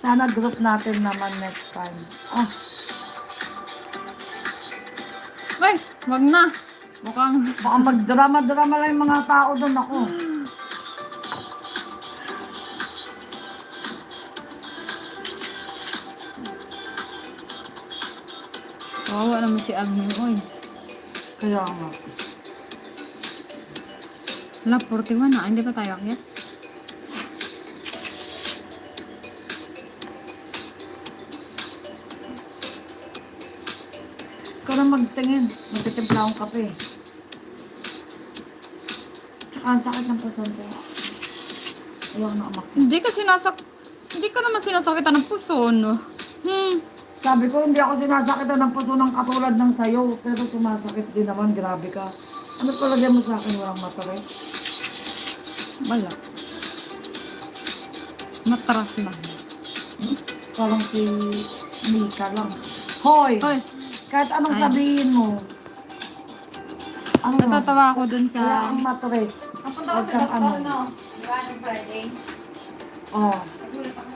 Sana group natin naman next time. Ah, Ay, wag na. Mukhang... baka magdrama-drama lang yung mga tao doon ako. Kawawa naman si Agnew, oy. Kaya nga. Wala, 41 na. Hindi pa tayo akyat. Ikaw na magtingin. Magtitimpla akong kape. Tsaka ang sakit ng puson ko. Ayaw na umakit. Hindi ka naman sinasakitan ng puso, no? Sabi ko, hindi ako sinasakitan ng puso ng katulad ng sayo. Pero sumasakit din naman. Grabe ka. Ano palagay mo sa akin? Walang matares? Wala. Matras lang. Parang si Mika lang. Hoy! Hoy, Kahit anong Ay. sabihin mo. Ano? natatawa ako dun Wala sa... kang matares. Napunta Huwag ko sa kang doktor, ano. no? Di ba, nung Friday? Oh. Nagulat ako.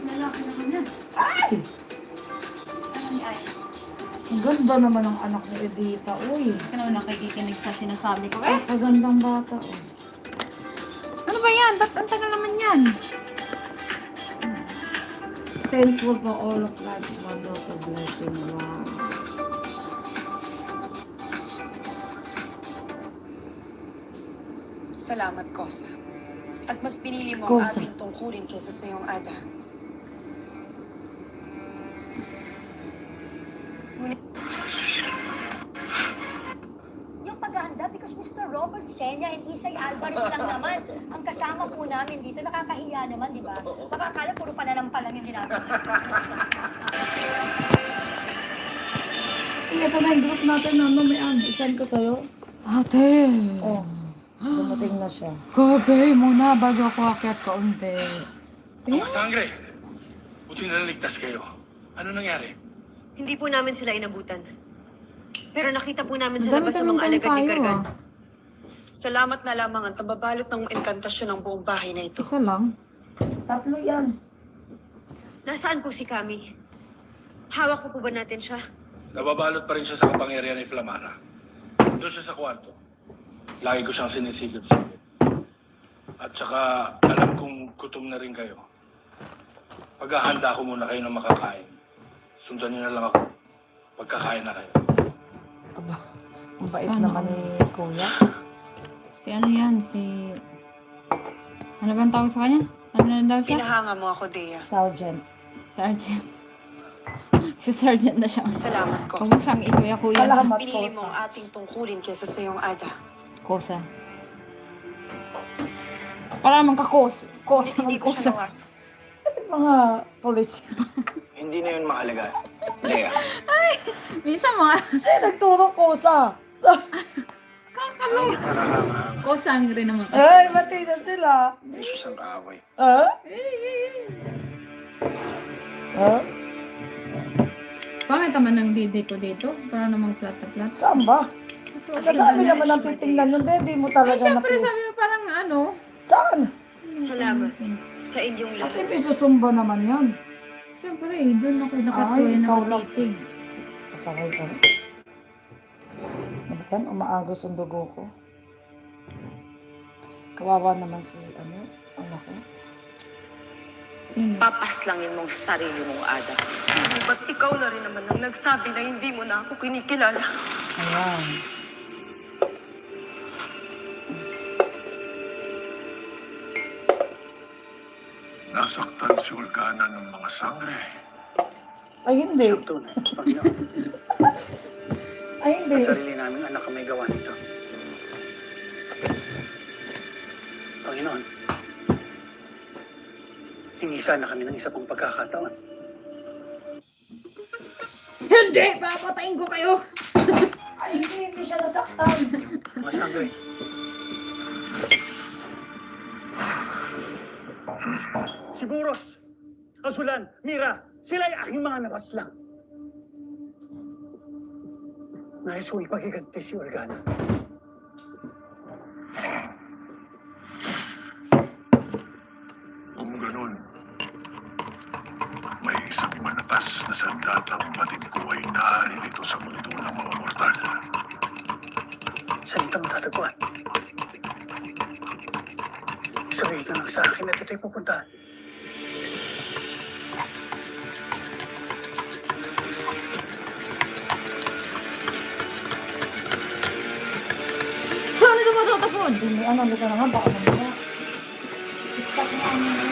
Lalaki naman yan. Ay! Ano ni Ay? Ang ganda naman ng anak ni Edita. Uy. Hindi ka naman nakikinig sa sinasabi ko. Ay, pagandang bata. Oh. Ano ba yan? Ba't ang tagal naman yan? Thankful for all of life's wonderful blessing. Wow. Salamat, Kosa. At mas pinili mo ang Kosa. ating tungkulin kaysa sa iyong ada. Yung paghahanda because Mr. Robert Senya and Isay Alvarez lang naman. Ang kasama po namin dito, nakakahiya naman, di ba? Baka akala puro pananampa lang yung ginagawa. Ito na yung group natin na ano, may isend ko sa'yo. Ate! Oh. Dumating na siya. Gabi muna bago ako akyat kaunti. Mga sangre, buti na naligtas kayo. Ano nangyari? Hindi po namin sila inabutan. Pero nakita po namin sa Ang labas ng dami-daming mga alagad ni tayo, Gargan. ah. Salamat na lamang ang tababalot ng engkantasyon ng buong bahay na ito. Isa lang. Tatlo yan. Nasaan po si Kami? Hawak po ba natin siya? Nababalot pa rin siya sa kapangyarihan ni Flamara. Doon siya sa kwarto. Lagi ko siyang sinisigip-sigip. At saka, alam kong gutom na rin kayo. Paghahanda ko muna kayo ng makakain. Sundan niyo na lang ako. Pagkakain na kayo. Aba, ang bait Sana naman ni Kuya. Si ano yan? Si... Ano ba ang tawag sa kanya? Ano na daw siya? Pinahanga mo ako, Dea. Sergeant. Sergeant. Si Sergeant na siya. Salamat, Huwag Kosa. mo siyang ikuya-kuya. Salamat, Pinili mo Kosa. ang ating tungkulin kaysa sa iyong ada. Kosa. Para naman ka-kosa. Kosa. Hindi ko siya Kosa. nawas. Mga polis. Hindi na yun mahalaga. Lea, Minsan mga Siya yung nagturo Kosa. kahit nakahanga, kosangre naman. Ay, mati na sila. may isang kaaway. Ha? Ha? Pangit naman ng dede ko dito. Para namang plat-plat. Saan ba? Sa dami naman ang titingnan yun. Hindi mo Ay, talaga syempre napi- sabi mo parang ano. Saan? Salamat sa inyong Kasi lahat. may susumba naman yan. Syempre, doon ako nakatuloy Ay, na ikaw lang. matitig. Pasakay ka. Ano yan? Umaagos ang dugo ko. Kawawa naman si, anak ko. Sino? Papaslangin mong sarili mong ada. Ba't ikaw na rin naman ang nagsabi na hindi mo na ako kinikilala? Ayan. Nasaktan si Olgana ng mga sangre. Ay, hindi. Tunay, Panginoon. Ay, hindi. Ang sarili namin anak ang may gawa nito. Panginoon, hingi sana kami ng isa pang pagkakataon. Hindi! Papatayin ko kayo! Ay, hindi siya nasaktan. Mga sangre, Siguros, Kasulan, Mira, sila'y aking mga nabaslang. Nais kong ipagiganti si Organa. Kung ganun, lahat ng batid ko ay naanin ito sa mundo ng mga mortal. Saan ito matatagpuan? Sabihin ka lang sa akin at ito'y pupuntahan. Saan ito matatapon? Hindi, ano, hindi ka naman, baka naman. Stop na ano.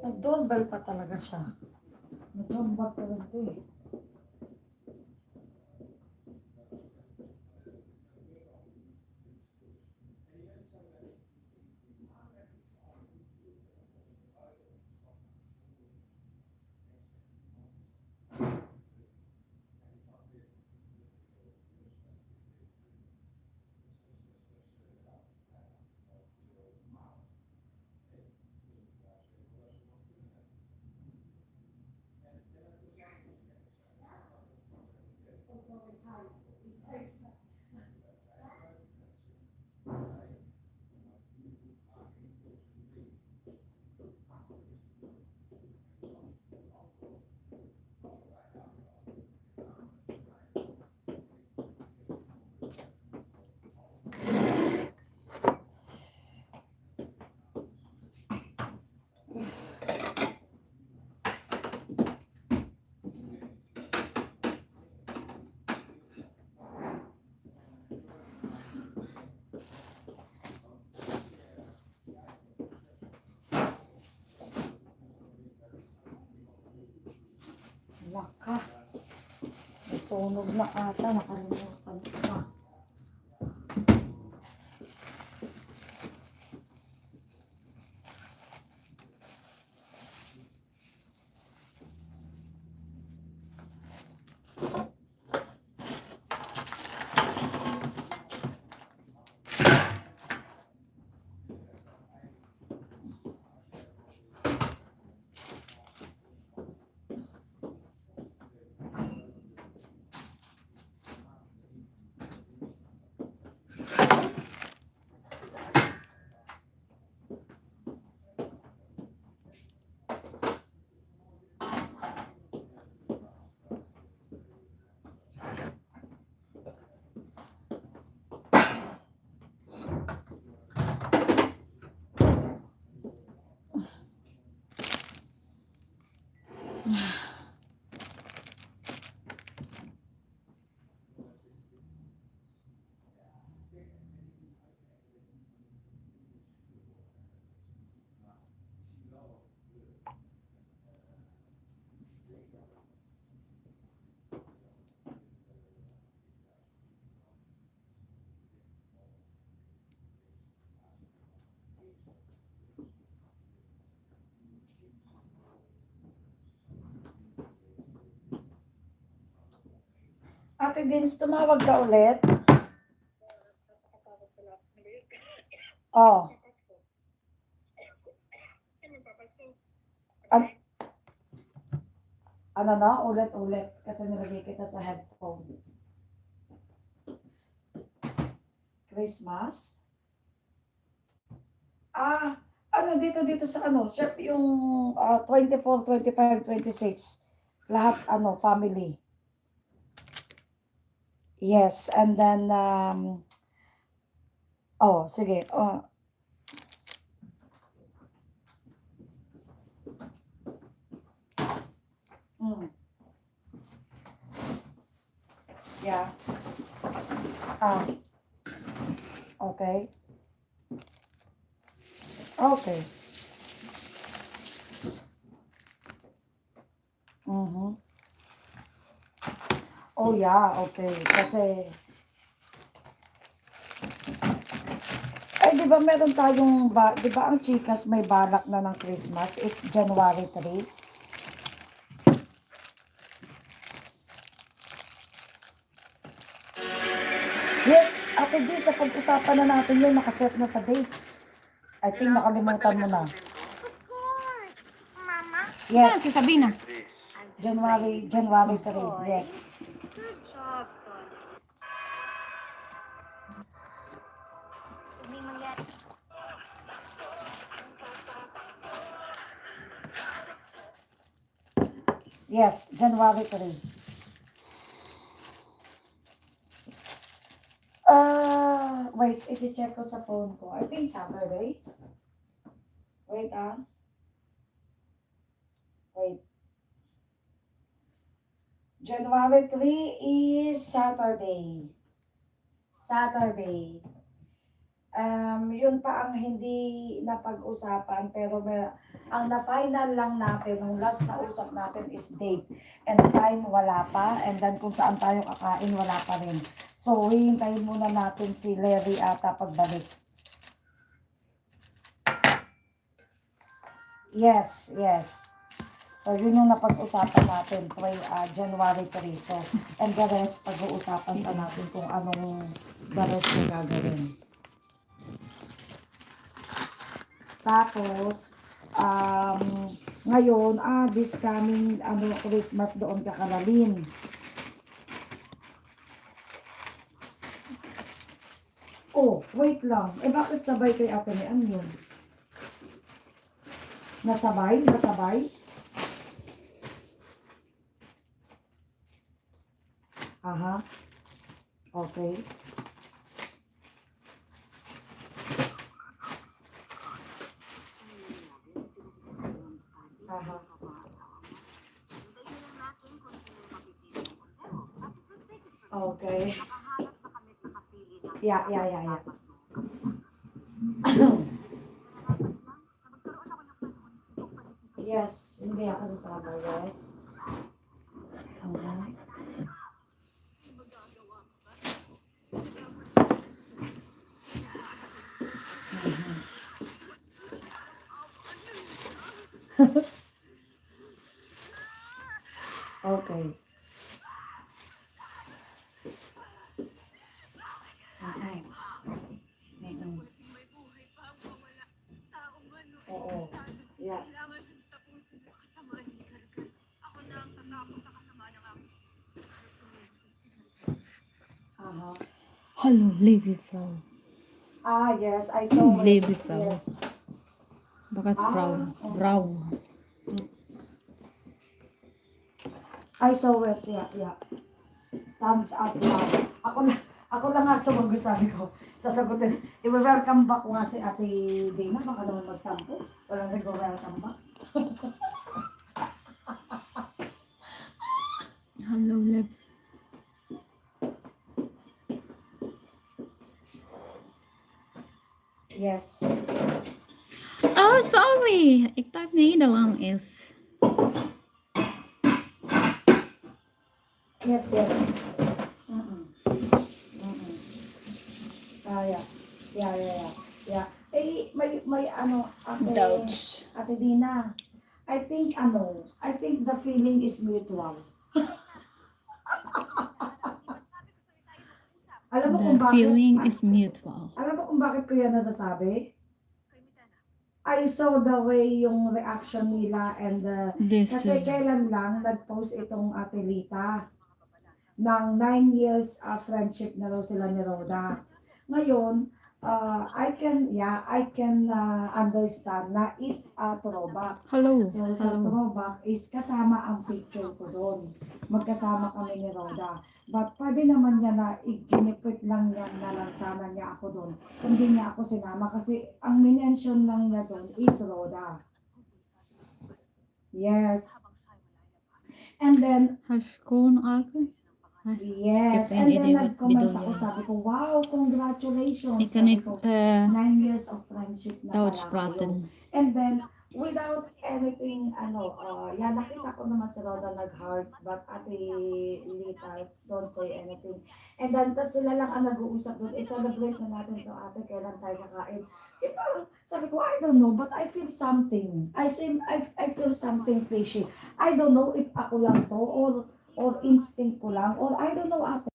Nag-doorbell pa talaga siya. Nag-doorbell pa rin ito eh. Naka. Nasunog na ata. Nakalimutan ko na. Ate Dins, tumawag ka ulit? Oh. Ano na? Ulit-ulit. Kasi nilagay kita sa headphone. Christmas? Ano dito sa ano? Chef yung 24, 25, 26. Lahat family. Yes, and then sige. Yeah. Okay. Okay. Oh yeah, okay. Kasi di ba meron tayong di ba ang Chikas may balak na ng Christmas? It's January 3. Yes, Ate Di, sa pag-usapan na natin yun, nakaset na sa date. I think nakalimutan mo na. Saan Yes, si Sabina? January 3, yes. Good job, Tol. Hindi mangyari. Yes, January 3. Wait, i-check ko sa phone ko. I think Saturday. Wait, Wait. January 3 is Saturday. Saturday. Yun pa ang hindi napag-usapan, pero ang na-final lang natin, yung last na usap natin is date. And time, wala pa. And then kung saan tayo kakain, wala pa rin. So, hihintayin muna natin si Larry ata pagbalik. Yes, yes. So, yun yung napag-usapan natin, January 3. So, and the rest, pag-uusapan pa natin kung anong the rest yung gagawin. Tapos, ngayon, this coming Christmas doon ka Kalalin. Oh, wait lang. Bakit sabay kay Ate Mian yun? Nasabay? Nasabay? Aha. Okay. Aha. Okay. Yeah. Yes, hindi ako sasama, yes. Okay. Okay. Oo. Yeah. Uh-huh. Hallo, lieve vrouw. Ah, yes, I saw it. Baby flower. Yes. Bakit Ah, vrouw? okay. Vrouw. I saw it, yeah. Thumbs up lang. Ako lang nga sumagot, sabi ko. Sasagutin. I-welcome back ko nga si Ate Dana. Baka naman magtampo. Walang nag-welcome back. Hallo, lief. Yes. Oh, sorry! Ik type niet daw ang is. Yes. Mm-mm. Ah, yeah. Eh, may ano, Ate Dina. I think the feeling is mutual. Alam mo kung The bakit? feeling is mutual. Alam mo kung bakit ko yan nasasabi? I saw the way yung reaction nila and kasi kailan lang nag-post itong Ate Lita ng 9 years friendship na raw sila ni Rhoda. Ngayon, I can understand na it's a throwback. Hallo. So sa throwback is kasama ang picture ko doon. Magkasama kami ni Rhoda. But pwede naman niya na iginipit lang niya na lang sana niya ako doon. Hindi niya ako sinama kasi ang minention lang niya doon is Rhoda. Yes. And then, Harskoon ako. yes. Kapag And then idiwit nag-comment bidulyan. ako, sabi ko, wow, congratulations. Ik kan Sabi niet ko, 9 years of friendship na Duits pala kayo. praten. And then, without anything, nakita ko naman si Rhoda nag-heart, but Ate Lita, don't say anything. And then, tas sila lang ang nag-uusap doon, celebrate na natin to ate, kailan tayo kakain. Eh, parang, sabi ko, I don't know, but I feel something. I feel something fishy. I don't know if ako lang to, or instinct ko lang, or I don't know ate.